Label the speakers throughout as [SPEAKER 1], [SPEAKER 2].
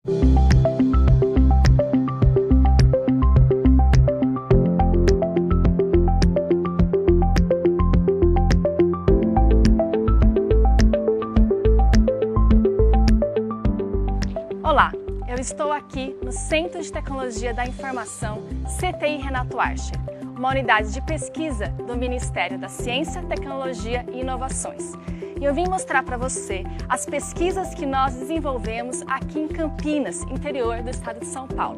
[SPEAKER 1] Olá, eu estou aqui no Centro de Tecnologia da Informação CTI Renato Archer, uma unidade de pesquisa do Ministério da Ciência, Tecnologia e Inovações. E eu vim mostrar para você as pesquisas que nós desenvolvemos aqui em Campinas, interior do estado de São Paulo.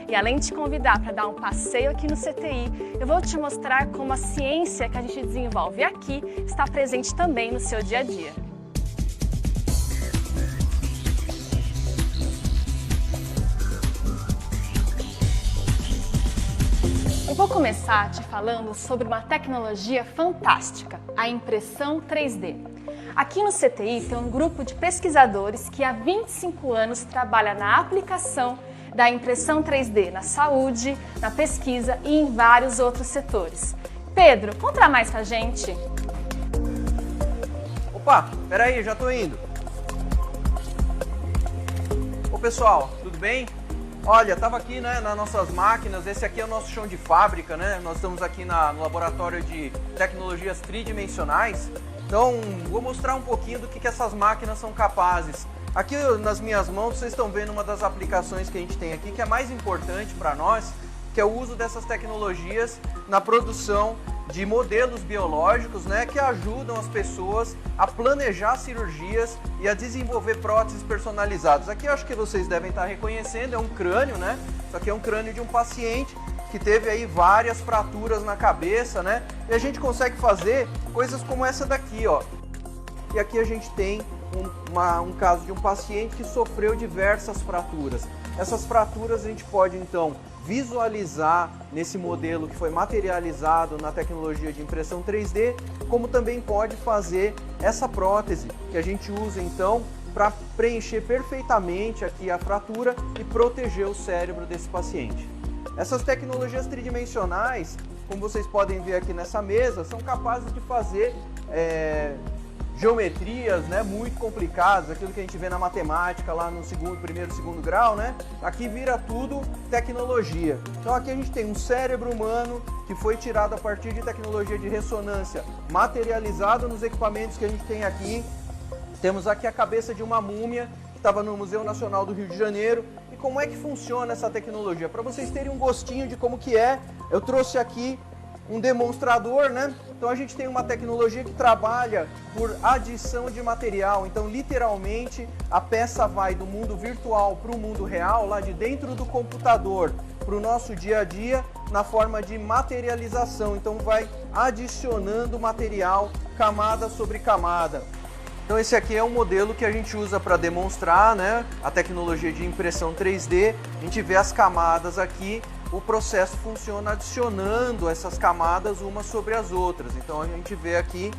[SPEAKER 1] E além de te convidar para dar um passeio aqui no CTI, eu vou te mostrar como a ciência que a gente desenvolve aqui está presente também no seu dia a dia. Eu vou começar te falando sobre uma tecnologia fantástica, a impressão 3D. Aqui no CTI tem um grupo de pesquisadores que há 25 anos trabalha na aplicação da impressão 3D na saúde, na pesquisa e em vários outros setores. Pedro, conta mais pra gente.
[SPEAKER 2] Opa, peraí, já tô indo. Ô pessoal, tudo bem? Olha, estava aqui, né, nas nossas máquinas, esse aqui é o nosso chão de fábrica, né? Nós estamos aqui no laboratório de tecnologias tridimensionais. Então, vou mostrar um pouquinho do que essas máquinas são capazes. Aqui nas minhas mãos, vocês estão vendo uma das aplicações que a gente tem aqui, que é mais importante para nós, que é o uso dessas tecnologias na produção de modelos biológicos, né, que ajudam as pessoas a planejar cirurgias e a desenvolver próteses personalizadas. Aqui eu acho que vocês devem estar reconhecendo, é um crânio, né? Isso aqui é um crânio de um paciente que teve aí várias fraturas na cabeça, né? E a gente consegue fazer coisas como essa daqui, ó. E aqui a gente tem um caso de um paciente que sofreu diversas fraturas. Essas fraturas a gente pode então visualizar nesse modelo que foi materializado na tecnologia de impressão 3D, como também pode fazer essa prótese que a gente usa então para preencher perfeitamente aqui a fratura e proteger o cérebro desse paciente. Essas tecnologias tridimensionais, como vocês podem ver aqui nessa mesa, são capazes de fazer geometrias, né, muito complicadas, aquilo que a gente vê na matemática lá no primeiro, segundo grau, né? Aqui vira tudo tecnologia. Então aqui a gente tem um cérebro humano que foi tirado a partir de tecnologia de ressonância, materializado nos equipamentos que a gente tem aqui. Temos aqui a cabeça de uma múmia que estava no Museu Nacional do Rio de Janeiro. E como é que funciona essa tecnologia? Para vocês terem um gostinho de como que é, eu trouxe aqui um demonstrador, né? Então a gente tem uma tecnologia que trabalha por adição de material. Então literalmente a peça vai do mundo virtual para o mundo real, lá de dentro do computador, para o nosso dia a dia, na forma de materialização. Então vai adicionando material, camada sobre camada. Então esse aqui é um modelo que a gente usa para demonstrar, né, a tecnologia de impressão 3D. A gente vê as camadas aqui. O processo funciona adicionando essas camadas umas sobre as outras. Então a gente vê aqui,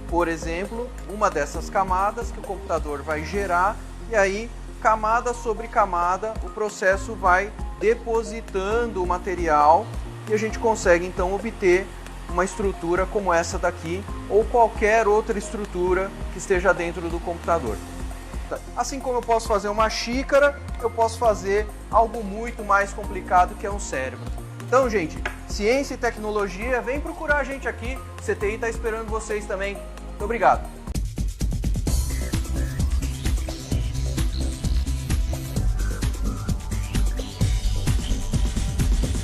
[SPEAKER 2] por exemplo, uma dessas camadas que o computador vai gerar e aí, camada sobre camada, o processo vai depositando o material e a gente consegue então obter uma estrutura como essa daqui ou qualquer outra estrutura que esteja dentro do computador. Assim como eu posso fazer uma xícara, eu posso fazer algo muito mais complicado que é um cérebro. Então, gente, ciência e tecnologia, vem procurar a gente aqui. O CTI está esperando vocês também. Muito obrigado.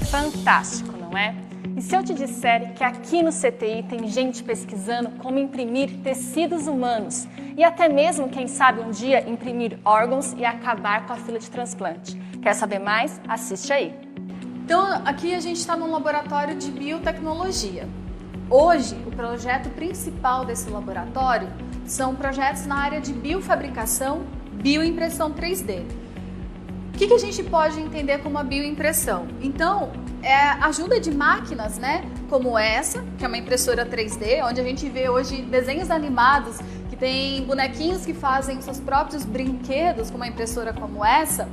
[SPEAKER 1] Fantástico, não é? E se eu te disser que aqui no CTI tem gente pesquisando como imprimir tecidos humanos e até mesmo, quem sabe, um dia imprimir órgãos e acabar com a fila de transplante. Quer saber mais? Assiste aí.
[SPEAKER 3] Então, aqui a gente está num laboratório de biotecnologia. Hoje, o projeto principal desse laboratório são projetos na área de biofabricação, bioimpressão 3D. O que a gente pode entender como a bioimpressão? Então, é a ajuda de máquinas, né, como essa, que é uma impressora 3D, onde a gente vê hoje desenhos animados, que tem bonequinhos que fazem seus próprios brinquedos com uma impressora como essa.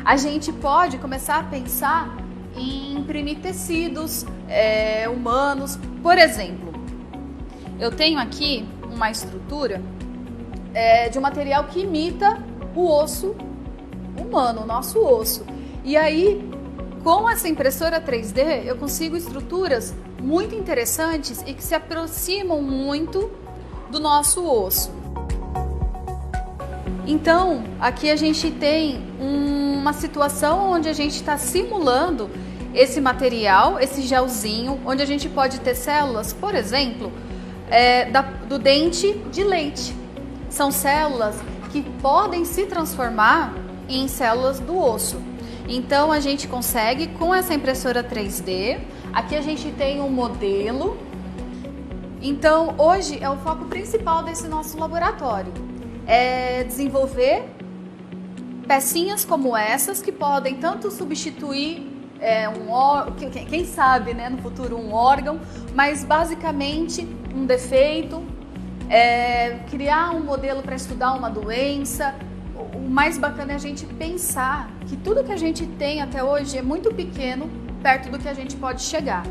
[SPEAKER 3] A gente pode começar a pensar em imprimir tecidos humanos. Por exemplo, eu tenho aqui uma estrutura de um material que imita o osso humano, o nosso osso. E aí, com essa impressora 3D, eu consigo estruturas muito interessantes e que se aproximam muito do nosso osso. Então, aqui a gente tem uma situação onde a gente está simulando esse material, esse gelzinho, onde a gente pode ter células, por exemplo, do dente de leite. São células que podem se transformar em células do osso. Então, a gente consegue, com essa impressora 3D, aqui a gente tem um modelo. Então, hoje é o foco principal desse nosso laboratório. É desenvolver pecinhas como essas que podem tanto substituir quem sabe, né, no futuro um órgão, mas basicamente um defeito, criar um modelo para estudar uma doença. O mais bacana é a gente pensar que tudo que a gente tem até hoje é muito pequeno perto do que a gente pode chegar.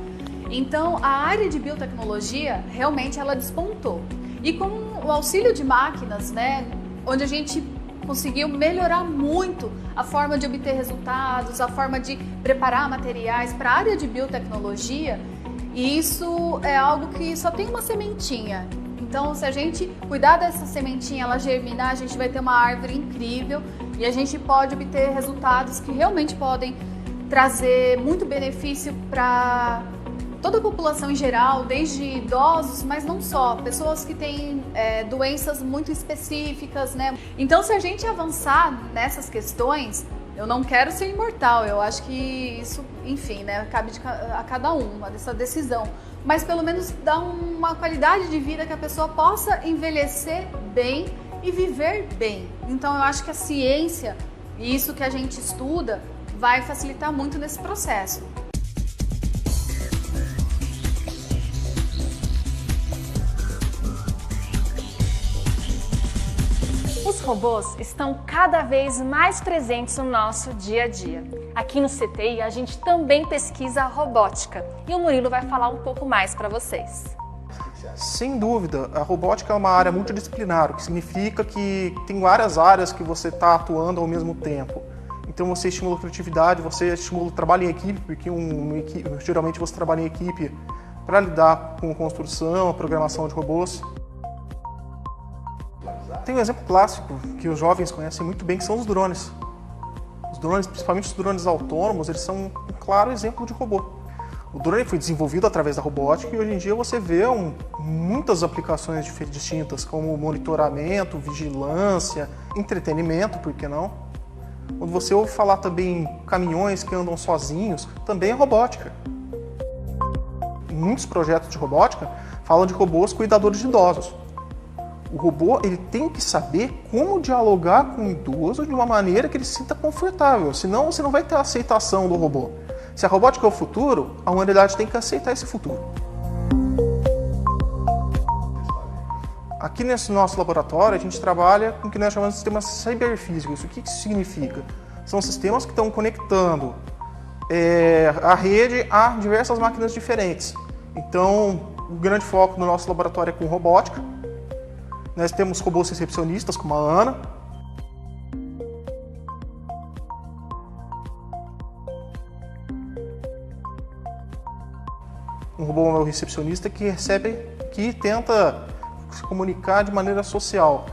[SPEAKER 3] Então, a área de biotecnologia realmente ela despontou. E com o auxílio de máquinas, né, onde a gente conseguiu melhorar muito a forma de obter resultados, a forma de preparar materiais para a área de biotecnologia, e isso é algo que só tem uma sementinha. Então, se a gente cuidar dessa sementinha, ela germinar, a gente vai ter uma árvore incrível e a gente pode obter resultados que realmente podem trazer muito benefício para toda a população em geral, desde idosos, mas não só, pessoas que têm doenças muito específicas, né? Então, se a gente avançar nessas questões, eu não quero ser imortal, eu acho que isso, enfim, né, cabe a cada um, essa decisão. Mas pelo menos dar uma qualidade de vida que a pessoa possa envelhecer bem e viver bem. Então eu acho que a ciência e isso que a gente estuda vai facilitar muito nesse processo.
[SPEAKER 1] Os robôs estão cada vez mais presentes no nosso dia a dia. Aqui no CTI a gente também pesquisa a robótica e o Murilo vai falar um pouco mais para vocês.
[SPEAKER 4] Sem dúvida, a robótica é uma área multidisciplinar, o que significa que tem várias áreas que você está atuando ao mesmo tempo. Então você estimula a criatividade, você estimula o trabalho em equipe, porque geralmente você trabalha em equipe para lidar com construção, a programação de robôs. Tem um exemplo clássico que os jovens conhecem muito bem, que são os drones. Os drones, principalmente os drones autônomos, eles são um claro exemplo de robô. O drone foi desenvolvido através da robótica e hoje em dia você vê muitas aplicações distintas, como monitoramento, vigilância, entretenimento, por que não? Quando você ouve falar também em caminhões que andam sozinhos, também é robótica. Muitos projetos de robótica falam de robôs cuidadores de idosos. O robô ele tem que saber como dialogar com o idoso de uma maneira que ele se sinta confortável, senão você não vai ter a aceitação do robô. Se a robótica é o futuro, a humanidade tem que aceitar esse futuro. Aqui nesse nosso laboratório a gente trabalha com o que nós chamamos de sistemas ciberfísicos. O que isso significa? São sistemas que estão conectando a rede a diversas máquinas diferentes. Então, o grande foco do nosso laboratório é com robótica. Nós temos robôs recepcionistas, como a Ana. Um robô recepcionista que tenta se comunicar de maneira social.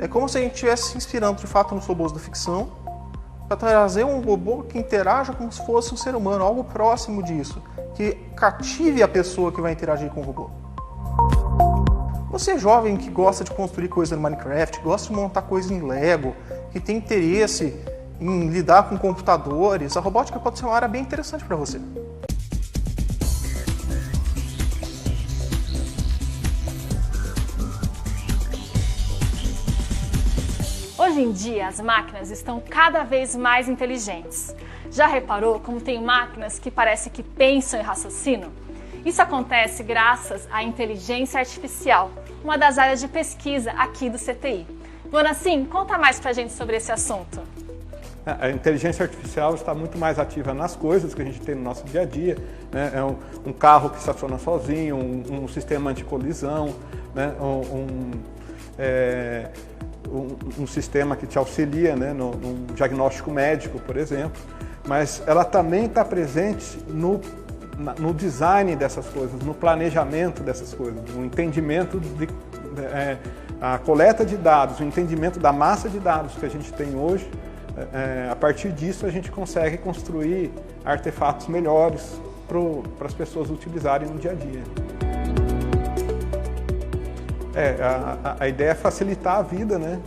[SPEAKER 4] É como se a gente estivesse se inspirando de fato nos robôs da ficção para trazer um robô que interaja como se fosse um ser humano, algo próximo disso, que cative a pessoa que vai interagir com o robô. Você é jovem que gosta de construir coisas no Minecraft, gosta de montar coisas em Lego, que tem interesse em lidar com computadores, a robótica pode ser uma área bem interessante para você.
[SPEAKER 1] Hoje em dia, as máquinas estão cada vez mais inteligentes. Já reparou como tem máquinas que parece que pensam e raciocinam? Isso acontece graças à inteligência artificial, uma das áreas de pesquisa aqui do CTI. Bonacim, conta mais pra gente sobre esse assunto.
[SPEAKER 5] A inteligência artificial está muito mais ativa nas coisas que a gente tem no nosso dia a dia, né? É um carro que estaciona sozinho, um sistema anticolisão, né? um sistema que te auxilia, né, no diagnóstico médico, por exemplo, mas ela também está presente no design dessas coisas, no planejamento dessas coisas, no entendimento a coleta de dados, o entendimento da massa de dados que a gente tem hoje. A partir disso a gente consegue construir artefatos melhores para as pessoas utilizarem no dia a dia. A ideia é facilitar a vida, né?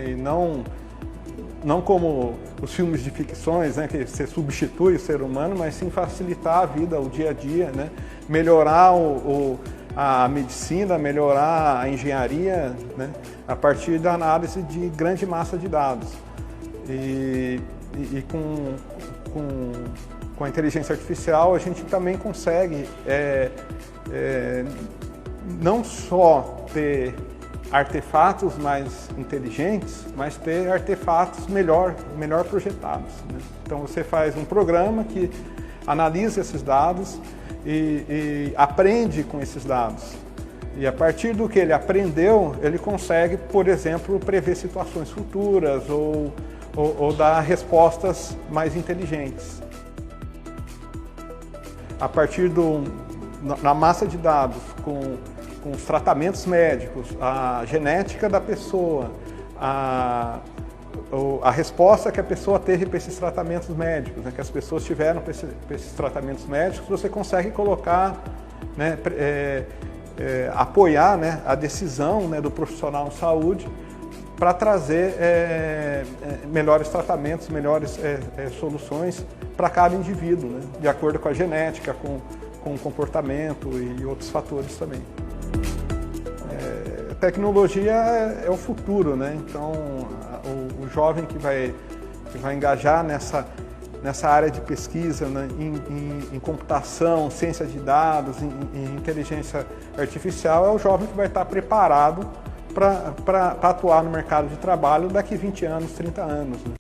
[SPEAKER 5] E não como os filmes de ficções, né, que você substitui o ser humano, mas sim facilitar a vida, o dia a dia, né? Melhorar a medicina, melhorar a engenharia, né, a partir da análise de grande massa de dados. E com a inteligência artificial a gente também consegue não só ter artefatos mais inteligentes, mas ter artefatos melhor projetados, né? Então você faz um programa que analisa esses dados e aprende com esses dados. E a partir do que ele aprendeu, ele consegue, por exemplo, prever situações futuras ou dar respostas mais inteligentes. A partir na massa de dados, com os tratamentos médicos, a genética da pessoa, a resposta que a pessoa teve para esses tratamentos médicos, né, que as pessoas tiveram para esses tratamentos médicos, você consegue colocar, né, apoiar, né, a decisão, né, do profissional de saúde para trazer melhores tratamentos, melhores soluções para cada indivíduo, né, de acordo com a genética, com o comportamento e outros fatores também. A tecnologia é o futuro, né? Então o jovem que vai engajar nessa área de pesquisa, né, em computação, ciência de dados, em inteligência artificial, é o jovem que vai estar preparado para atuar no mercado de trabalho daqui 20 anos, 30 anos. Né?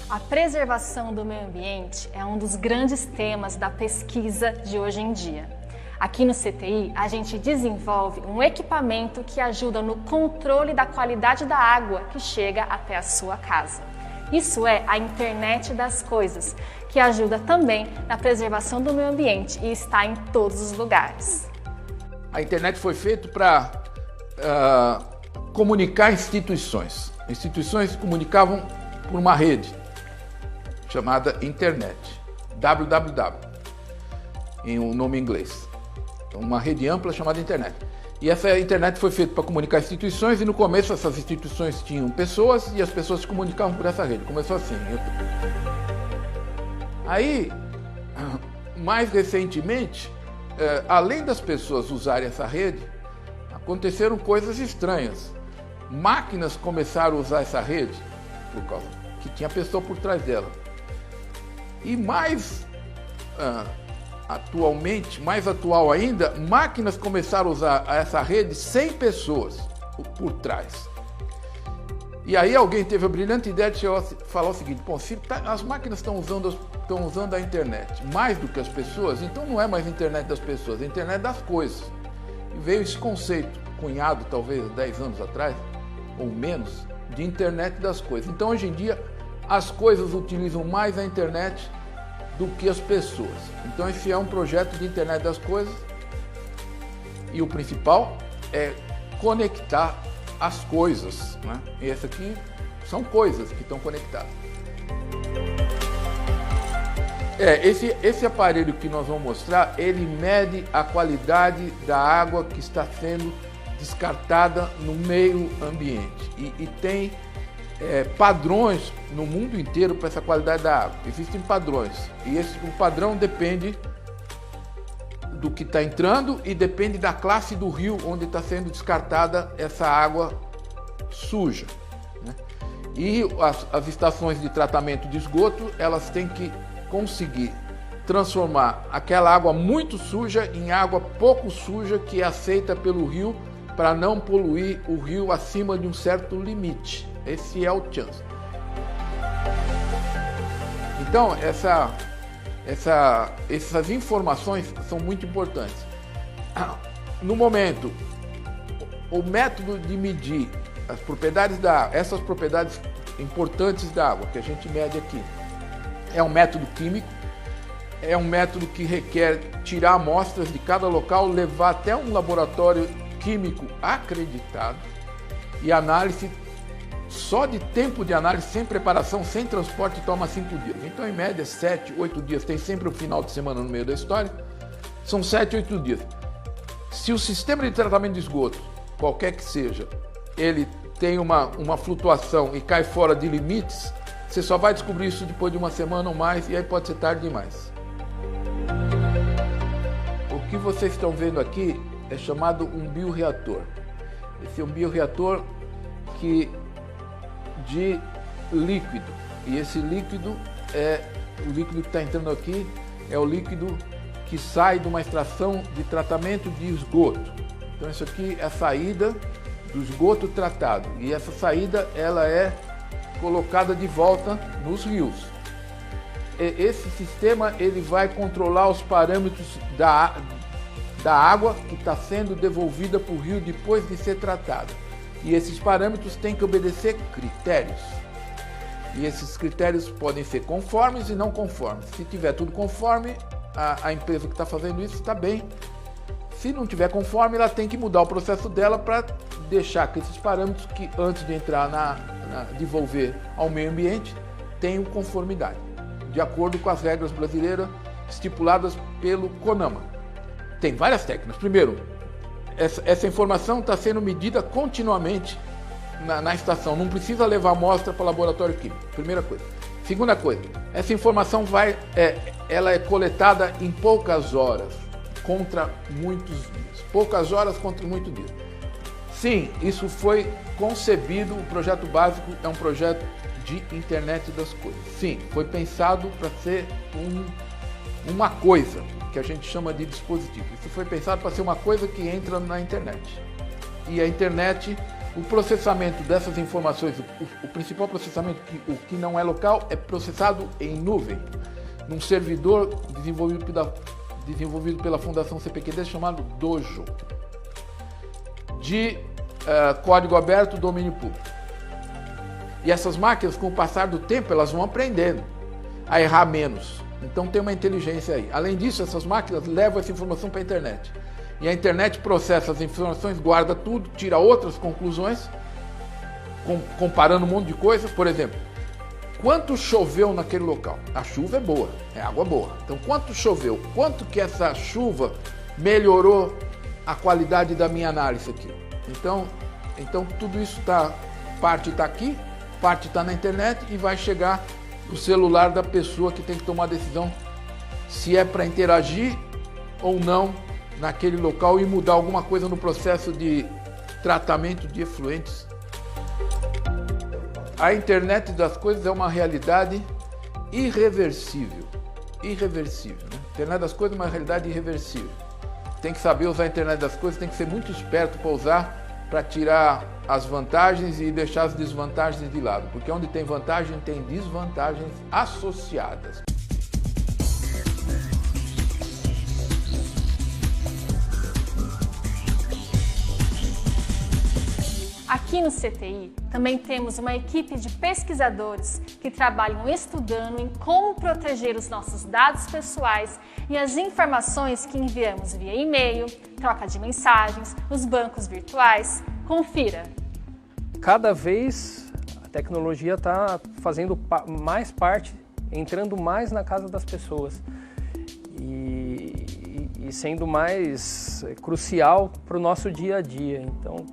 [SPEAKER 1] A preservação do meio ambiente é um dos grandes temas da pesquisa de hoje em dia. Aqui no CTI, a gente desenvolve um equipamento que ajuda no controle da qualidade da água que chega até a sua casa. Isso é a internet das coisas, que ajuda também na preservação do meio ambiente e está em todos os lugares.
[SPEAKER 6] A internet foi feita para comunicar instituições. Instituições se comunicavam por uma rede chamada internet, www, em um nome inglês. Então, uma rede ampla chamada internet. E essa internet foi feita para comunicar instituições, e no começo essas instituições tinham pessoas e as pessoas se comunicavam por essa rede. Começou assim. Aí, mais recentemente, além das pessoas usarem essa rede, aconteceram coisas estranhas. Máquinas começaram a usar essa rede, por causa que tinha pessoa por trás dela. E mais atualmente, mais atual ainda, máquinas começaram a usar essa rede sem pessoas por trás. E aí alguém teve a brilhante ideia de falar o seguinte: bom, se as máquinas estão usando a internet mais do que as pessoas, então não é mais a internet das pessoas, é a internet das coisas. E veio esse conceito, cunhado talvez 10 anos atrás, ou menos, de internet das coisas. Então hoje em dia as coisas utilizam mais a internet do que as pessoas. Então esse é um projeto de internet das coisas, e o principal é conectar as coisas, né? E essa aqui são coisas que estão conectadas. Esse aparelho que nós vamos mostrar, ele mede a qualidade da água que está sendo descartada no meio ambiente e tem padrões no mundo inteiro para essa qualidade da água. Existem padrões e o padrão depende do que está entrando e depende da classe do rio onde está sendo descartada essa água suja, né? E as estações de tratamento de esgoto, elas têm que conseguir transformar aquela água muito suja em água pouco suja que é aceita pelo rio, para não poluir o rio acima de um certo limite. Esse é o chance. Então, essas informações são muito importantes. No momento, o método de medir as propriedades da água, essas propriedades importantes da água que a gente mede aqui, é um método químico, é um método que requer tirar amostras de cada local, levar até um laboratório químico acreditado e análise. Só de tempo de análise, sem preparação, sem transporte, toma 5 dias. Então, em média, 7, 8 dias. Tem sempre um final de semana no meio da história. São 7, 8 dias. Se o sistema de tratamento de esgoto, qualquer que seja, ele tem uma flutuação e cai fora de limites, você só vai descobrir isso depois de uma semana ou mais, e aí pode ser tarde demais. O que vocês estão vendo aqui é chamado um bioreator. Esse é um bioreator de líquido, e esse líquido o líquido que está entrando aqui é o líquido que sai de uma extração de tratamento de esgoto. Então isso aqui é a saída do esgoto tratado, e essa saída ela é colocada de volta nos rios. Esse sistema ele vai controlar os parâmetros da água que está sendo devolvida para o rio depois de ser tratada. E esses parâmetros têm que obedecer critérios. E esses critérios podem ser conformes e não conformes. Se tiver tudo conforme, a empresa que está fazendo isso está bem. Se não tiver conforme, ela tem que mudar o processo dela para deixar que esses parâmetros, que antes de entrar devolver ao meio ambiente, tenham conformidade, de acordo com as regras brasileiras estipuladas pelo CONAMA. Tem várias técnicas. Primeiro, essa informação está sendo medida continuamente na estação, não precisa levar amostra para o laboratório químico, primeira coisa. Segunda coisa, essa informação ela é coletada em poucas horas, contra muitos dias. Poucas horas contra muitos dias. Sim, isso foi concebido, o projeto básico é um projeto de internet das coisas. Sim, foi pensado para ser uma coisa, que a gente chama de dispositivo. Isso foi pensado para ser uma coisa que entra na internet. E a internet, o processamento dessas informações, o principal processamento, o que não é local, é processado em nuvem, num servidor desenvolvido pela Fundação CPQD chamado Dojo, de código aberto, domínio público. E essas máquinas, com o passar do tempo, elas vão aprendendo a errar menos. Então tem uma inteligência aí. Além disso, essas máquinas levam essa informação para a internet. E a internet processa as informações, guarda tudo, tira outras conclusões, comparando um monte de coisa. Por exemplo, quanto choveu naquele local? A chuva é boa, é água boa. Então quanto choveu? Quanto que essa chuva melhorou a qualidade da minha análise aqui? Então tudo isso parte está aqui, parte está na internet e vai chegar no celular da pessoa que tem que tomar a decisão se é para interagir ou não naquele local e mudar alguma coisa no processo de tratamento de efluentes. A internet das coisas é uma realidade irreversível. Irreversível, né? A internet das coisas é uma realidade irreversível. Tem que saber usar a internet das coisas, tem que ser muito esperto para usar, para tirar as vantagens e deixar as desvantagens de lado, porque onde tem vantagem tem desvantagens associadas.
[SPEAKER 1] Aqui no CTI também temos uma equipe de pesquisadores que trabalham estudando em como proteger os nossos dados pessoais e as informações que enviamos via e-mail, troca de mensagens, nos bancos virtuais. Confira!
[SPEAKER 7] Cada vez a tecnologia está fazendo mais parte, entrando mais na casa das pessoas e sendo mais crucial para o nosso dia a dia. Então,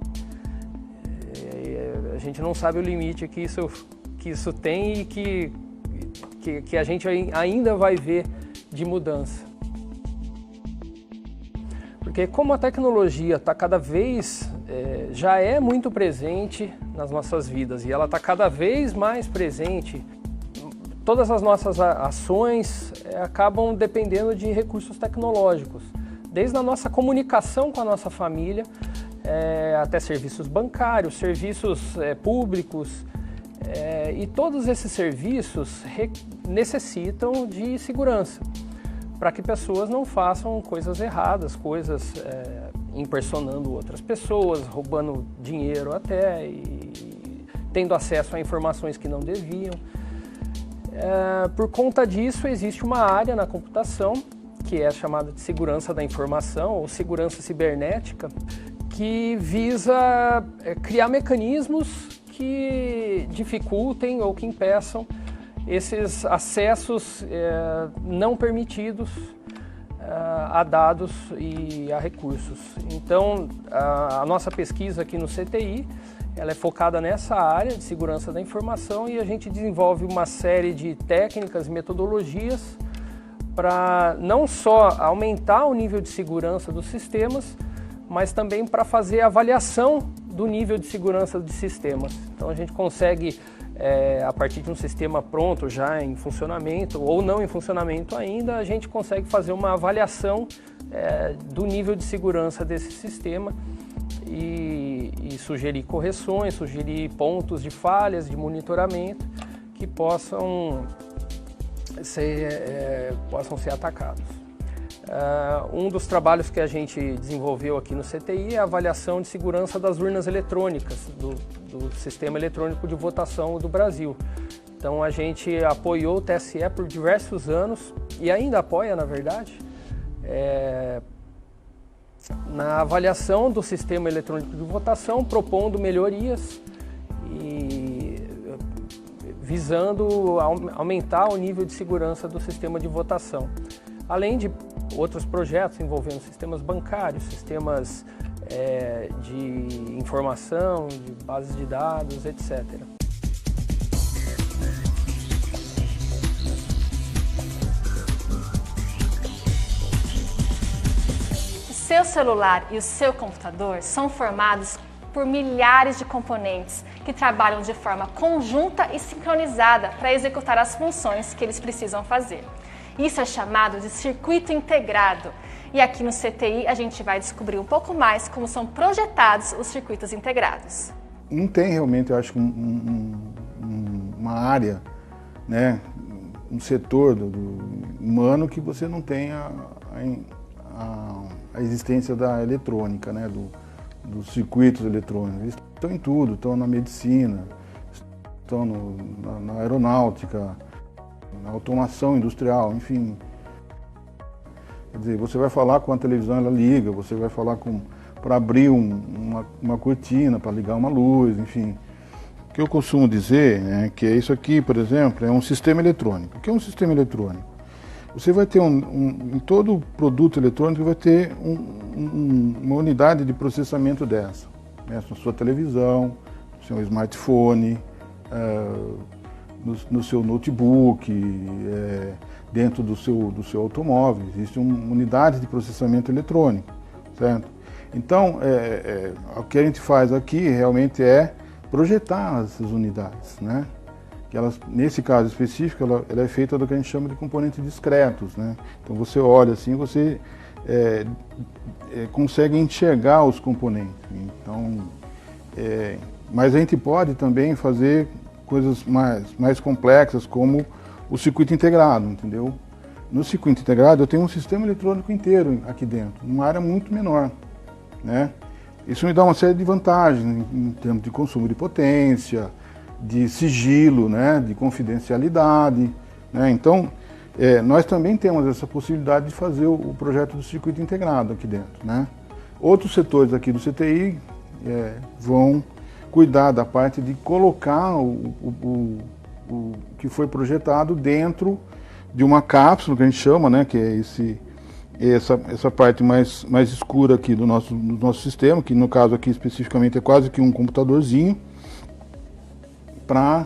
[SPEAKER 7] a gente não sabe o limite que isso tem e que a gente ainda vai ver de mudança. Porque como a tecnologia está cada vez, já é muito presente nas nossas vidas e ela está cada vez mais presente, todas as nossas ações acabam dependendo de recursos tecnológicos. Desde a nossa comunicação com a nossa família, até serviços bancários, serviços públicos, e todos esses serviços necessitam de segurança. para que pessoas não façam coisas erradas, coisas impersonando outras pessoas, roubando dinheiro até e tendo acesso a informações que não deviam. Por conta disso, existe uma área na computação que é chamada de segurança da informação ou segurança cibernética, que visa criar mecanismos que dificultem ou que impeçam esses acessos não permitidos a dados e a recursos. Então, a nossa pesquisa aqui no CTI, ela é focada nessa área de segurança da informação e a gente desenvolve uma série de técnicas e metodologias para não só aumentar o nível de segurança dos sistemas, mas também para fazer a avaliação do nível de segurança de sistemas. Então a gente consegue, a partir de um sistema pronto, já em funcionamento ou não em funcionamento ainda, a gente consegue fazer uma avaliação do nível de segurança desse sistema e sugerir correções, sugerir pontos de falhas, de monitoramento que possam ser atacados. Um dos trabalhos que a gente desenvolveu aqui no CTI é a avaliação de segurança das urnas eletrônicas, do sistema eletrônico de votação do Brasil. Então a gente apoiou o TSE por diversos anos e ainda apoia, na verdade, na avaliação do sistema eletrônico de votação, propondo melhorias e visando aumentar o nível de segurança do sistema de votação. Além de outros projetos envolvendo sistemas bancários, sistemas de informação, de bases de dados, etc.
[SPEAKER 1] O seu celular e o seu computador são formados por milhares de componentes que trabalham de forma conjunta e sincronizada para executar as funções que eles precisam fazer. Isso é chamado de circuito integrado. E aqui no CTI a gente vai descobrir um pouco mais como são projetados os circuitos integrados.
[SPEAKER 8] Não tem realmente, eu acho, uma área, né, um setor do humano que você não tenha a existência da eletrônica, né, dos circuitos eletrônicos. Eles estão em tudo, estão na medicina, estão na aeronáutica, na automação industrial, enfim. Quer dizer, você vai falar com a televisão, ela liga, você vai falar para abrir uma cortina, para ligar uma luz, enfim. O que eu costumo dizer é que isso aqui, por exemplo, é um sistema eletrônico. O que é um sistema eletrônico? Você vai ter em todo produto eletrônico vai ter uma unidade de processamento dessa, né? Na sua televisão, no seu smartphone, no seu notebook, dentro do seu automóvel, existe uma unidade de processamento eletrônico, certo? Então, o que a gente faz aqui realmente é projetar essas unidades, né? Que elas, nesse caso específico, ela é feita do que a gente chama de componentes discretos, né? Então você olha assim, você consegue enxergar os componentes. Então, mas a gente pode também fazer coisas mais complexas, como o circuito integrado, entendeu? No circuito integrado eu tenho um sistema eletrônico inteiro aqui dentro, numa área muito menor, né? Isso me dá uma série de vantagens em termos de consumo de potência, de sigilo, né? De confidencialidade, né? Então, nós também temos essa possibilidade de fazer o projeto do circuito integrado aqui dentro, né? Outros setores aqui do CTI vão cuidar da parte de colocar o que foi projetado dentro de uma cápsula, que a gente chama, né, que é essa parte mais escura aqui do nosso sistema, que no caso aqui especificamente é quase que um computadorzinho, para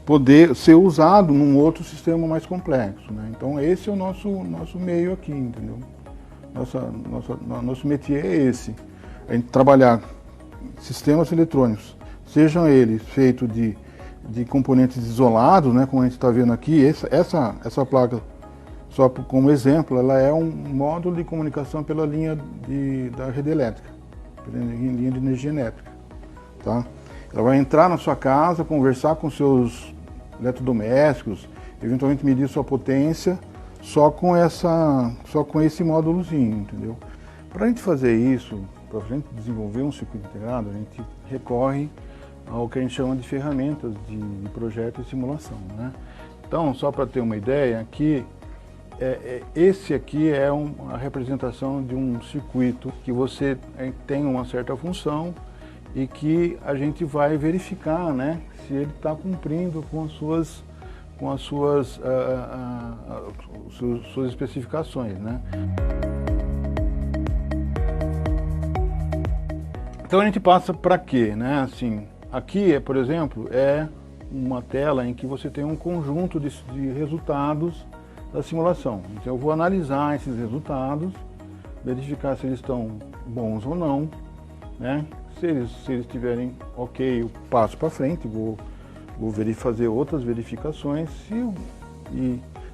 [SPEAKER 8] poder ser usado num outro sistema mais complexo, né? Então esse é o nosso meio aqui, entendeu? Nosso métier é esse, a gente trabalhar sistemas eletrônicos, sejam eles feitos de componentes isolados, né, como a gente está vendo aqui. Essa placa, só como exemplo, ela é um módulo de comunicação pela linha da rede elétrica, linha de energia elétrica, tá? Ela vai entrar na sua casa, conversar com seus eletrodomésticos, eventualmente medir sua potência, só com esse módulozinho, entendeu? Para a gente fazer isso, para a gente desenvolver um circuito integrado, a gente recorre ao que a gente chama de ferramentas de projeto e simulação, né? Então, só para ter uma ideia, aqui, esse aqui é a representação de um circuito que você tem uma certa função e que a gente vai verificar, né, se ele está cumprindo com as suas especificações, né? Então a gente passa para quê, né? Assim, aqui, por exemplo, é uma tela em que você tem um conjunto de resultados da simulação. Então eu vou analisar esses resultados, verificar se eles estão bons ou não, né? Se eles estiverem ok, eu passo para frente, vou fazer outras verificações.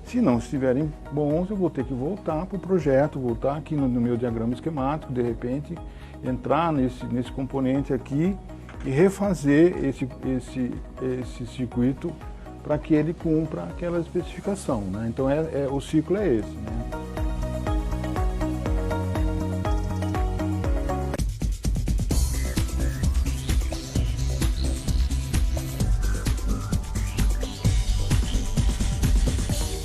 [SPEAKER 8] Se não estiverem bons, eu vou ter que voltar para o projeto, voltar aqui no meu diagrama esquemático, de repente entrar nesse componente aqui e refazer esse circuito para que ele cumpra aquela especificação, né? Então o ciclo é esse, né?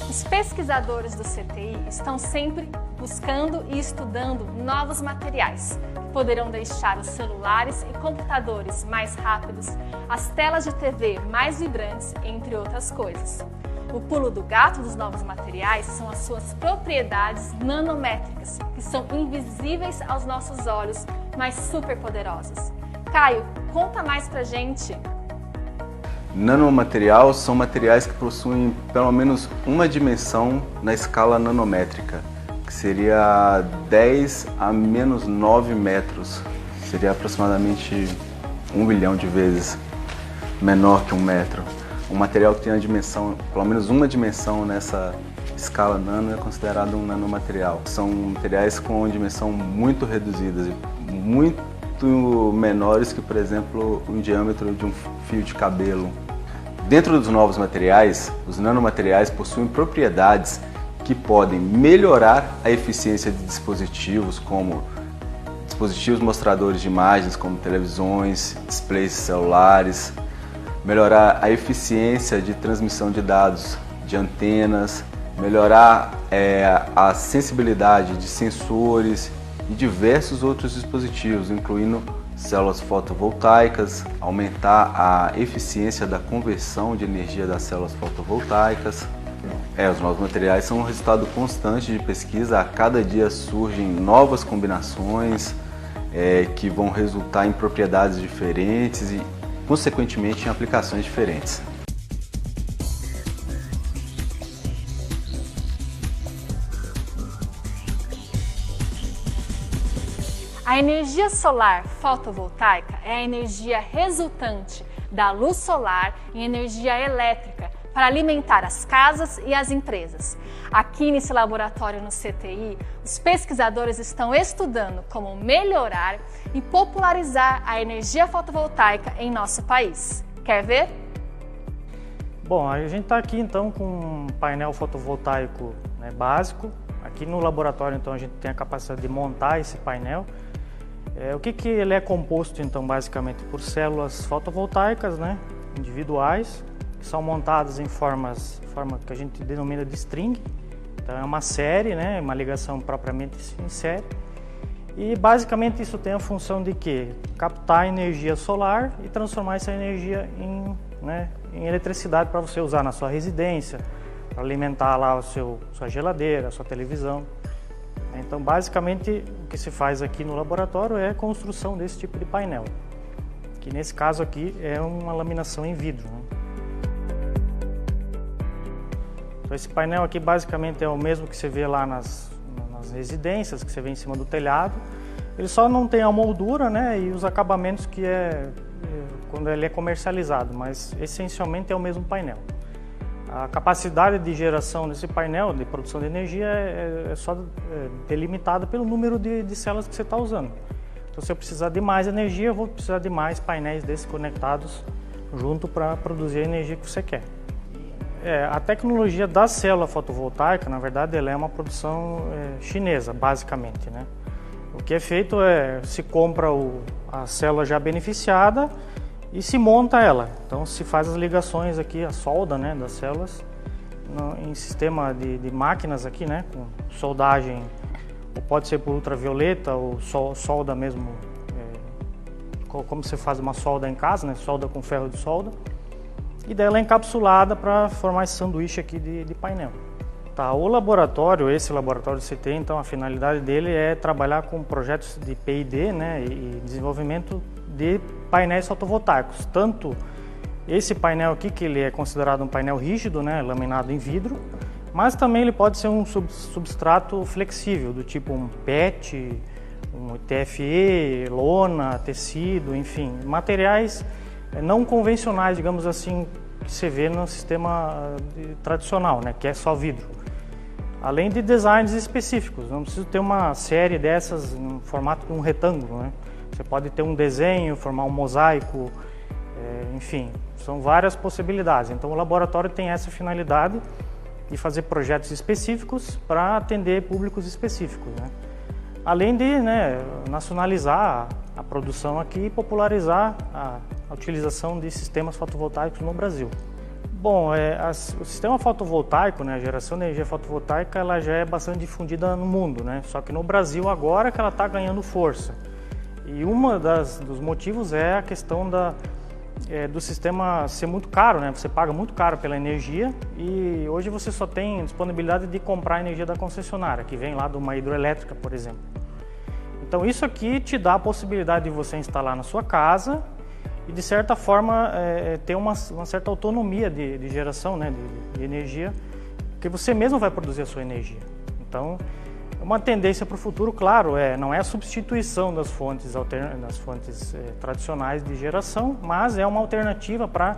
[SPEAKER 1] Os pesquisadores do CTI estão sempre buscando e estudando novos materiais que poderão deixar os celulares e computadores mais rápidos, as telas de TV mais vibrantes, entre outras coisas. O pulo do gato dos novos materiais são as suas propriedades nanométricas, que são invisíveis aos nossos olhos, mas super poderosas. Caio, conta mais pra gente.
[SPEAKER 9] Nanomaterial são materiais que possuem pelo menos uma dimensão na escala nanométrica, que seria 10 a menos 9 metros. Seria aproximadamente 1 bilhão de vezes menor que 1 metro. Um material que tem a dimensão, pelo menos uma dimensão nessa escala nano, é considerado um nanomaterial. São materiais com dimensão muito reduzidas, muito menores que, por exemplo, o diâmetro de um fio de cabelo. Dentro dos novos materiais, os nanomateriais possuem propriedades que podem melhorar a eficiência de dispositivos, como dispositivos mostradores de imagens, como televisões, displays celulares, melhorar a eficiência de transmissão de dados de antenas, melhorar a sensibilidade de sensores e diversos outros dispositivos, incluindo células fotovoltaicas, aumentar a eficiência da conversão de energia das células fotovoltaicas. Os novos materiais são um resultado constante de pesquisa. A cada dia surgem novas combinações que vão resultar em propriedades diferentes e, consequentemente, em aplicações diferentes.
[SPEAKER 1] A energia solar fotovoltaica é a energia resultante da luz solar em energia elétrica para alimentar as casas e as empresas. Aqui nesse laboratório no CTI, os pesquisadores estão estudando como melhorar e popularizar a energia fotovoltaica em nosso país. Quer ver?
[SPEAKER 10] Bom, a gente está aqui então com um painel fotovoltaico, né, básico. Aqui no laboratório então a gente tem a capacidade de montar esse painel. O que ele é composto então basicamente por células fotovoltaicas, né, individuais, que são montadas em forma que a gente denomina de string. Então é uma série, né, uma ligação propriamente em série. E basicamente isso tem a função de quê? Captar energia solar e transformar essa energia em eletricidade para você usar na sua residência, para alimentar lá sua geladeira, a sua televisão. Então, basicamente, o que se faz aqui no laboratório é a construção desse tipo de painel, que nesse caso aqui é uma laminação em vidro, né? Então, esse painel aqui basicamente é o mesmo que você vê lá nas residências, que você vê em cima do telhado. Ele só não tem a moldura, né, e os acabamentos que quando ele é comercializado, mas essencialmente é o mesmo painel. A capacidade de geração desse painel, de produção de energia, é só delimitada pelo número de células que você está usando. Então, se eu precisar de mais energia, eu vou precisar de mais painéis desses conectados junto para produzir a energia que você quer. A tecnologia da célula fotovoltaica, na verdade, ela é uma produção chinesa, basicamente, né? O que é feito se compra a célula já beneficiada e se monta ela. Então se faz as ligações aqui, a solda, né, das células em sistema de máquinas aqui, né, com soldagem, ou pode ser por ultravioleta ou solda mesmo, como você faz uma solda em casa, né, solda com ferro de solda. E daí ela é encapsulada para formar esse sanduíche aqui de painel. Tá, esse laboratório do CTI, então a finalidade dele é trabalhar com projetos de P&D, né, e desenvolvimento de painéis fotovoltaicos. Tanto esse painel aqui, que ele é considerado um painel rígido, né, laminado em vidro, mas também ele pode ser um substrato flexível, do tipo um PET, um TFE, lona, tecido, enfim, materiais não convencionais, digamos assim, que você vê no sistema tradicional, né, que é só vidro. Além de designs específicos, não precisa ter uma série dessas no formato de um retângulo, né? Você pode ter um desenho, formar um mosaico, enfim, são várias possibilidades. Então o laboratório tem essa finalidade de fazer projetos específicos para atender públicos específicos, né? Além de, né, nacionalizar a produção aqui e popularizar a utilização de sistemas fotovoltaicos no Brasil. Bom, o sistema fotovoltaico, né, a geração de energia fotovoltaica, ela já é bastante difundida no mundo, né? Só que no Brasil agora que ela está ganhando força. E dos motivos é a questão do sistema ser muito caro, né? Você paga muito caro pela energia e hoje você só tem disponibilidade de comprar a energia da concessionária, que vem lá de uma hidroelétrica, por exemplo. Então isso aqui te dá a possibilidade de você instalar na sua casa e de certa forma ter uma certa autonomia de geração, né, de energia, porque você mesmo vai produzir a sua energia. Então, uma tendência para o futuro, claro, não é a substituição das fontes tradicionais de geração, mas é uma alternativa para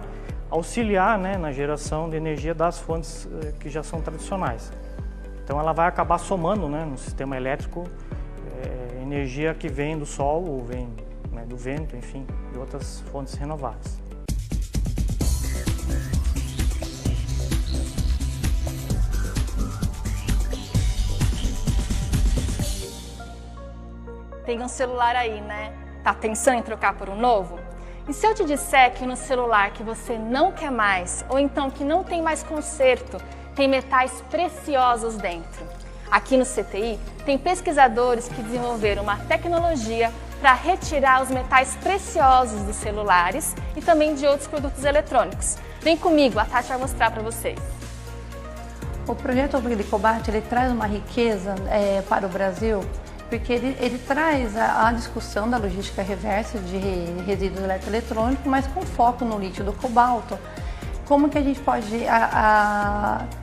[SPEAKER 10] auxiliar, né, na geração de energia das fontes que já são tradicionais. Então ela vai acabar somando, né, no sistema elétrico energia que vem do sol ou vem, né, do vento, enfim, de outras fontes renováveis.
[SPEAKER 1] Tem um celular aí, né? Tá pensando em trocar por um novo? E se eu te disser que no celular que você não quer mais, ou então que não tem mais conserto, tem metais preciosos dentro? Aqui no CTI, tem pesquisadores que desenvolveram uma tecnologia para retirar os metais preciosos dos celulares e também de outros produtos eletrônicos. Vem comigo, a Tati vai mostrar para vocês.
[SPEAKER 11] O projeto de Cobalt, ele traz uma riqueza para o Brasil, porque ele traz a discussão da logística reversa de resíduos eletroeletrônicos, mas com foco no lítio do cobalto. Como que a gente pode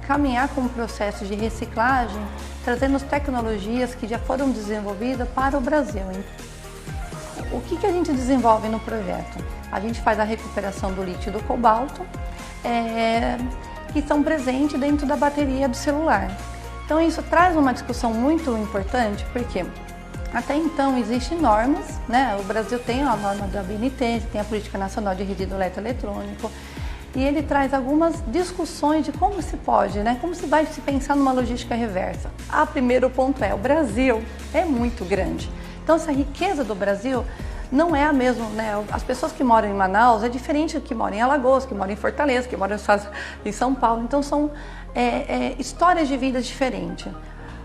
[SPEAKER 11] caminhar com o processo de reciclagem, trazendo tecnologias que já foram desenvolvidas para o Brasil. O que a gente desenvolve no projeto? A gente faz a recuperação do lítio e do cobalto, que estão presentes dentro da bateria do celular. Então isso traz uma discussão muito importante, porque até então existem normas, né? O Brasil tem a norma da BNT, tem a Política Nacional de Resíduo Eletroeletrônico, e ele traz algumas discussões de como se pode, né? Como se vai se pensar numa logística reversa. O primeiro ponto o Brasil é muito grande. Então essa riqueza do Brasil não é a mesma, né? As pessoas que moram em Manaus é diferente do que moram em Alagoas, que moram em Fortaleza, que moram em São Paulo. Então são histórias de vida diferentes.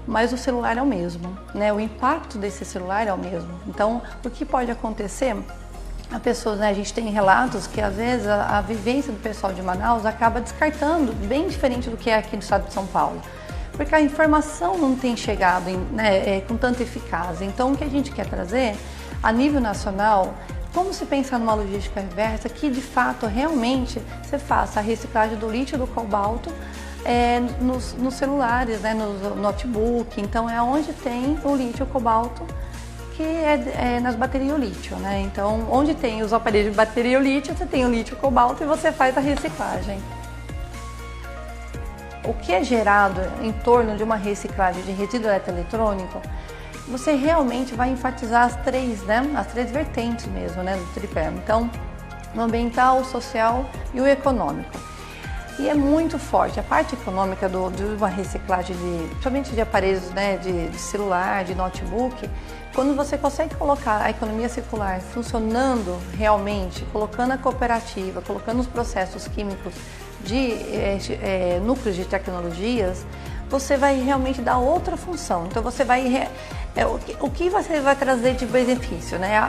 [SPEAKER 11] Mas o celular é o mesmo, né? O impacto desse celular é o mesmo. Então o que pode acontecer? A gente tem relatos que às vezes a vivência do pessoal de Manaus acaba descartando, bem diferente do que é aqui no estado de São Paulo, porque a informação não tem chegado com tanta eficácia. Então o que a gente quer trazer a nível nacional, como se pensar numa logística reversa que de fato realmente você faça a reciclagem do lítio e do cobalto nos celulares, né, no notebook. Então é onde tem o lítio e o cobalto, que nas baterias o lítio, né? Então, onde tem os aparelhos de bateria o lítio, você tem o lítio e o cobalto e você faz a reciclagem. O que é gerado em torno de uma reciclagem de resíduo eletroeletrônico, você realmente vai enfatizar as três vertentes mesmo, né, do tripé. Então, o ambiental, o social e o econômico. E é muito forte. A parte econômica de uma reciclagem, principalmente de aparelhos, né, de celular, de notebook, quando você consegue colocar a economia circular funcionando realmente, colocando a cooperativa, colocando os processos químicos de núcleos de tecnologias, você vai realmente dar outra função. Então você vai... o que você vai trazer de benefício, né?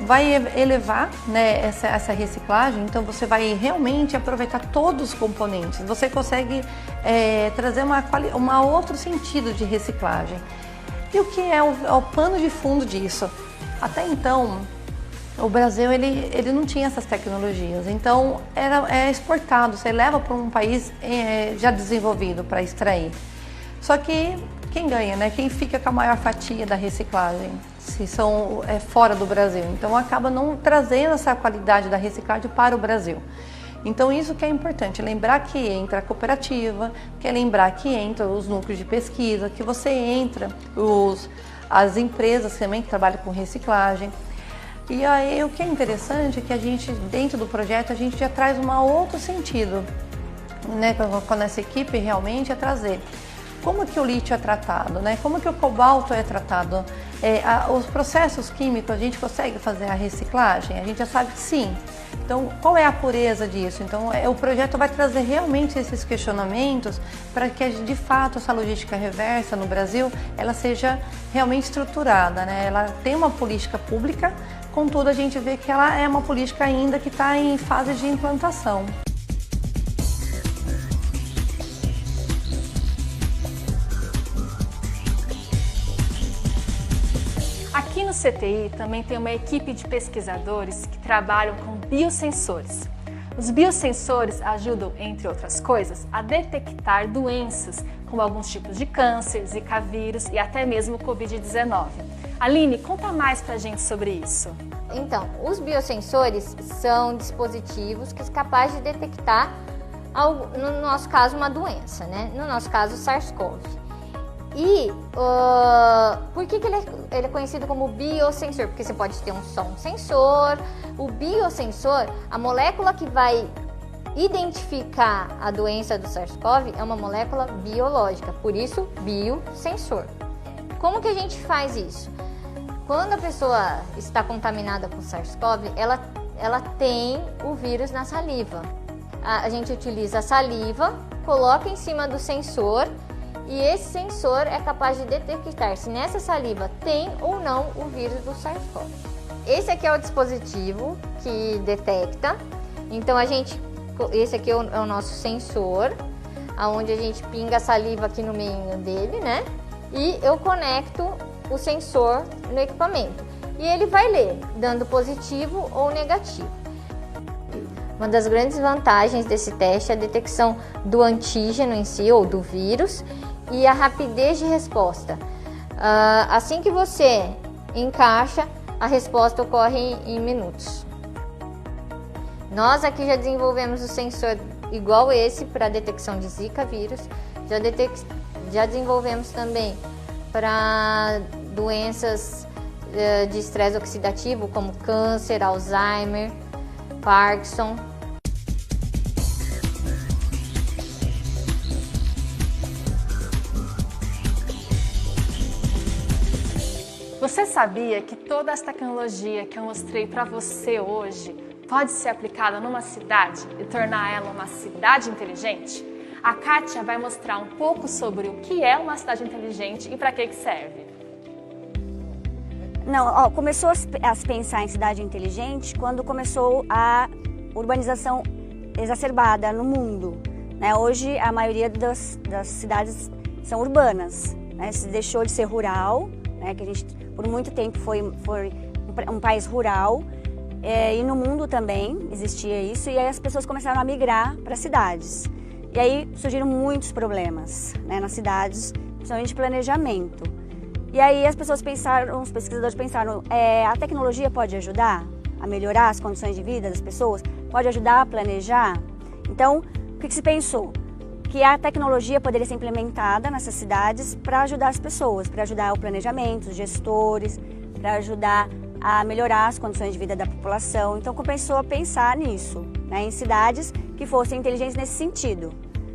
[SPEAKER 11] Vai elevar, né, essa reciclagem, então você vai realmente aproveitar todos os componentes. Você consegue trazer um outro sentido de reciclagem. E o que é o pano de fundo disso? Até então, o Brasil ele não tinha essas tecnologias, então é exportado, você leva para um país já desenvolvido para extrair. Só que quem ganha, né? Quem fica com a maior fatia da reciclagem? Se são fora do Brasil. Então acaba não trazendo essa qualidade da reciclagem para o Brasil. Então isso que é importante, lembrar que entra a cooperativa, que é lembrar que entra os núcleos de pesquisa, que você entra as empresas também que trabalham com reciclagem. E aí o que é interessante é que a gente, dentro do projeto, a gente já traz um outro sentido, né? Quando essa equipe realmente é trazer como que o lítio é tratado, né? Como que o cobalto é tratado. Os processos químicos, a gente consegue fazer a reciclagem? A gente já sabe que sim. Então, qual é a pureza disso? Então, o projeto vai trazer realmente esses questionamentos para que, de fato, essa logística reversa no Brasil, ela seja realmente estruturada, né? Ela tem uma política pública, contudo, a gente vê que ela é uma política ainda que está em fase de implantação.
[SPEAKER 1] Aqui no CTI também tem uma equipe de pesquisadores que trabalham com biosensores. Os biosensores ajudam, entre outras coisas, a detectar doenças, como alguns tipos de câncer, zika vírus e até mesmo o Covid-19. Aline, conta mais pra gente sobre isso.
[SPEAKER 12] Então, os biosensores são dispositivos que são capazes de detectar, no nosso caso, uma doença, né? No nosso caso, o SARS-CoV. E por que ele é conhecido como biosensor? Porque você pode ter só um sensor. O biosensor, a molécula que vai identificar a doença do SARS-CoV é uma molécula biológica, por isso biosensor. Como que a gente faz isso? Quando a pessoa está contaminada com SARS-CoV, ela tem o vírus na saliva. A gente utiliza a saliva, coloca em cima do sensor e esse sensor é capaz de detectar se nessa saliva tem ou não o vírus do SARS-CoV. Esse aqui é o dispositivo que detecta. Então esse aqui é o nosso sensor, onde a gente pinga a saliva aqui no meio dele, né? E eu conecto o sensor no equipamento. E ele vai ler, dando positivo ou negativo. Uma das grandes vantagens desse teste é a detecção do antígeno em si, ou do vírus, e a rapidez de resposta. Assim que você encaixa, a resposta ocorre em minutos. Nós aqui já desenvolvemos o sensor igual esse para detecção de Zika vírus, já desenvolvemos também para doenças de estresse oxidativo, como câncer, Alzheimer, Parkinson.
[SPEAKER 1] Você sabia que toda essa tecnologia que eu mostrei para você hoje pode ser aplicada numa cidade e tornar ela uma cidade inteligente? A Kátia vai mostrar um pouco sobre o que é uma cidade inteligente e para que serve.
[SPEAKER 13] Começou a se pensar em cidade inteligente quando começou a urbanização exacerbada no mundo. Hoje a maioria das cidades são urbanas, se deixou de ser rural, que a gente por muito tempo foi um país rural, e no mundo também existia isso, e aí as pessoas começaram a migrar para cidades. E aí surgiram muitos problemas nas cidades, principalmente de planejamento. E aí os pesquisadores pensaram, a tecnologia pode ajudar a melhorar as condições de vida das pessoas? Pode ajudar a planejar? Então, o que se pensou? Que a tecnologia poderia ser implementada nessas cidades para ajudar as pessoas, para ajudar o planejamento, os gestores, para ajudar a melhorar as condições de vida da população. Então, começou a pensar nisso. né, em cidades que fossem inteligentes nesse sentido,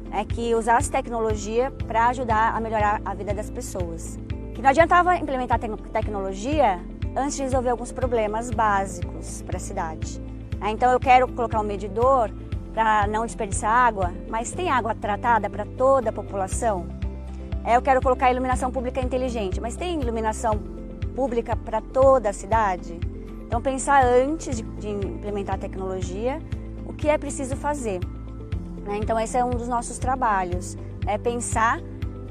[SPEAKER 13] né, que usasse tecnologia para ajudar a melhorar a vida das pessoas. Que não adiantava implementar tecnologia antes de resolver alguns problemas básicos para a cidade. Então eu quero colocar um medidor para não desperdiçar água, mas tem água tratada para toda a população? Eu quero colocar iluminação pública inteligente, mas tem iluminação pública para toda a cidade? Então pensar antes de implementar a tecnologia, o que é preciso fazer. Então esse é um dos nossos trabalhos, pensar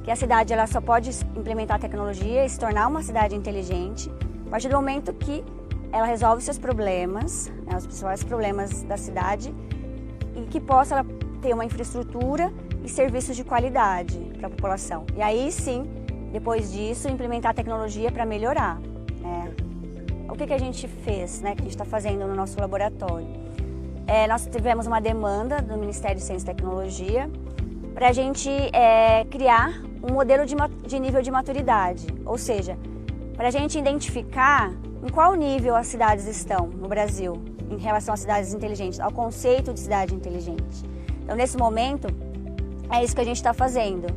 [SPEAKER 13] que a cidade ela só pode implementar a tecnologia e se tornar uma cidade inteligente a partir do momento que ela resolve seus problemas, os principais problemas da cidade, e que possa ela ter uma infraestrutura e serviços de qualidade para a população. E aí sim, depois disso, implementar a tecnologia para melhorar. O que a gente fez, que a gente está fazendo no nosso laboratório? Nós tivemos uma demanda do Ministério de Ciência e Tecnologia para a gente criar um modelo de nível de maturidade, ou seja, para a gente identificar em qual nível as cidades estão no Brasil em relação às cidades inteligentes, ao conceito de cidade inteligente. Então, nesse momento, é isso que a gente está fazendo,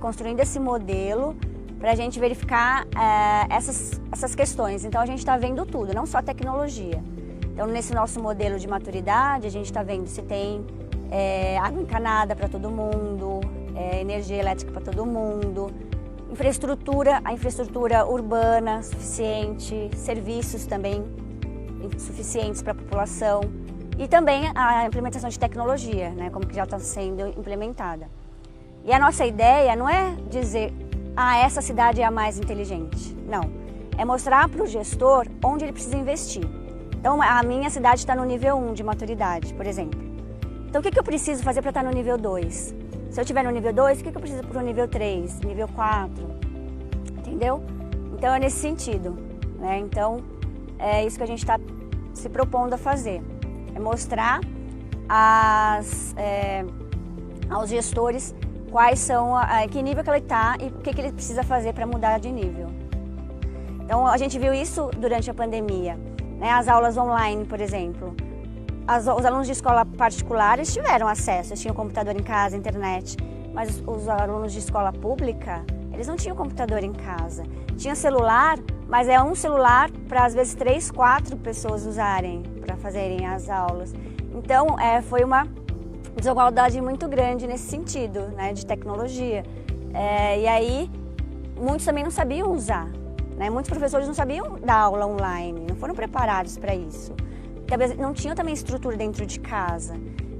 [SPEAKER 13] construindo esse modelo para a gente verificar essas questões. Então, a gente está vendo tudo, não só a tecnologia. Então, nesse nosso modelo de maturidade, a gente está vendo se tem água encanada para todo mundo, energia elétrica para todo mundo, a infraestrutura urbana suficiente, serviços também suficientes para a população e também a implementação de tecnologia, como que já está sendo implementada. E a nossa ideia não é dizer, essa cidade é a mais inteligente. Não, é mostrar para o gestor onde ele precisa investir. Então, a minha cidade está no nível 1 de maturidade, por exemplo. Então, o que eu preciso fazer para estar no nível 2? Se eu estiver no nível 2, o que eu preciso para o nível 3, nível 4? Entendeu? Então, é nesse sentido. Então, é isso que a gente está se propondo a fazer. É mostrar aos gestores quais são, que nível que ele está e o que ele precisa fazer para mudar de nível. Então, a gente viu isso durante a pandemia. As aulas online, por exemplo. Os alunos de escola particulares tiveram acesso, eles tinham computador em casa, internet, mas os alunos de escola pública, eles não tinham computador em casa. Tinha celular, mas é um celular para às vezes 3, 4 pessoas usarem para fazerem as aulas. Então, foi uma desigualdade muito grande nesse sentido, de tecnologia. E aí, muitos também não sabiam usar. Muitos professores não sabiam dar aula online, não foram preparados para isso. Não tinham também estrutura dentro de casa.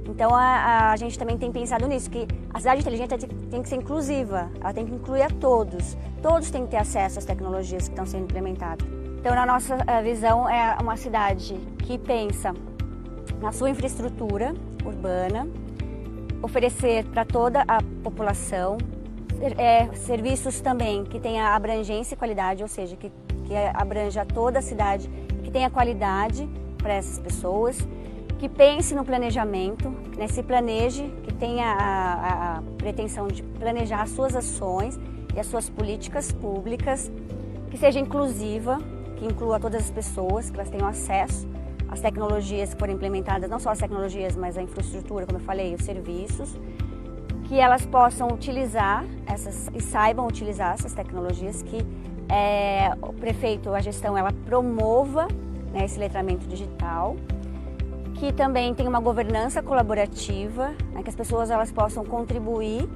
[SPEAKER 13] Então a gente também tem pensado nisso, que a cidade inteligente tem que ser inclusiva, ela tem que incluir a todos. Todos têm que ter acesso às tecnologias que estão sendo implementadas. Então na nossa visão é uma cidade que pensa na sua infraestrutura urbana, oferecer para toda a população, serviços também que tenha abrangência e qualidade, ou seja, que abranja toda a cidade, que tenha qualidade para essas pessoas, que pense no planejamento, se planeje, que tenha a pretensão de planejar as suas ações e as suas políticas públicas, que seja inclusiva, que inclua todas as pessoas, que elas tenham acesso às tecnologias que forem implementadas, não só as tecnologias, mas a infraestrutura, como eu falei, os serviços, que elas possam utilizar e saibam utilizar essas tecnologias, que o prefeito, a gestão, ela promova esse letramento digital, que também tem uma governança colaborativa, que as pessoas elas possam contribuir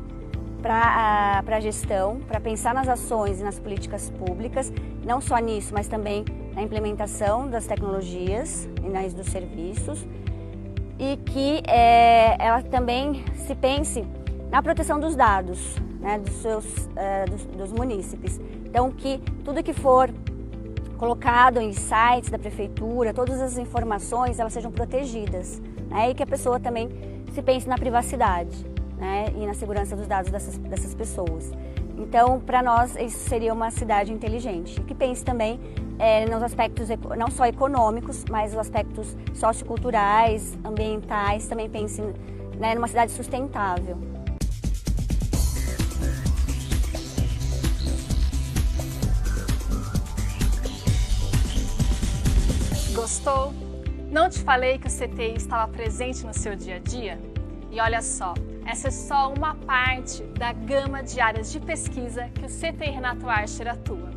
[SPEAKER 13] para a gestão, para pensar nas ações e nas políticas públicas, não só nisso, mas também na implementação das tecnologias e dos serviços, e que ela também se pense na proteção dos dados, dos munícipes. Então, que tudo que for colocado em sites da prefeitura, todas as informações, elas sejam protegidas, e que a pessoa também se pense na privacidade, e na segurança dos dados dessas pessoas. Então, para nós, isso seria uma cidade inteligente, que pense também nos aspectos não só econômicos, mas os aspectos socioculturais, ambientais, também pense numa cidade sustentável.
[SPEAKER 1] Gostou? Não te falei que o CTI estava presente no seu dia a dia? E olha só, essa é só uma parte da gama de áreas de pesquisa que o CTI Renato Archer atua.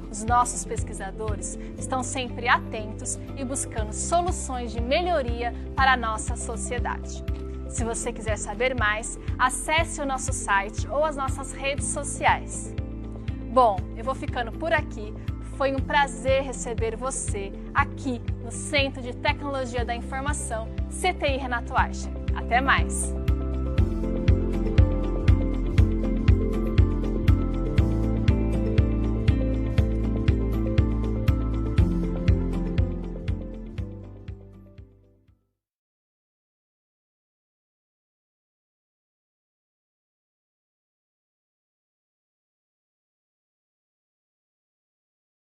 [SPEAKER 1] Os nossos pesquisadores estão sempre atentos e buscando soluções de melhoria para a nossa sociedade. Se você quiser saber mais, acesse o nosso site ou as nossas redes sociais. Bom, eu vou ficando por aqui. Foi um prazer receber você aqui no Centro de Tecnologia da Informação CTI Renato Archer. Até mais!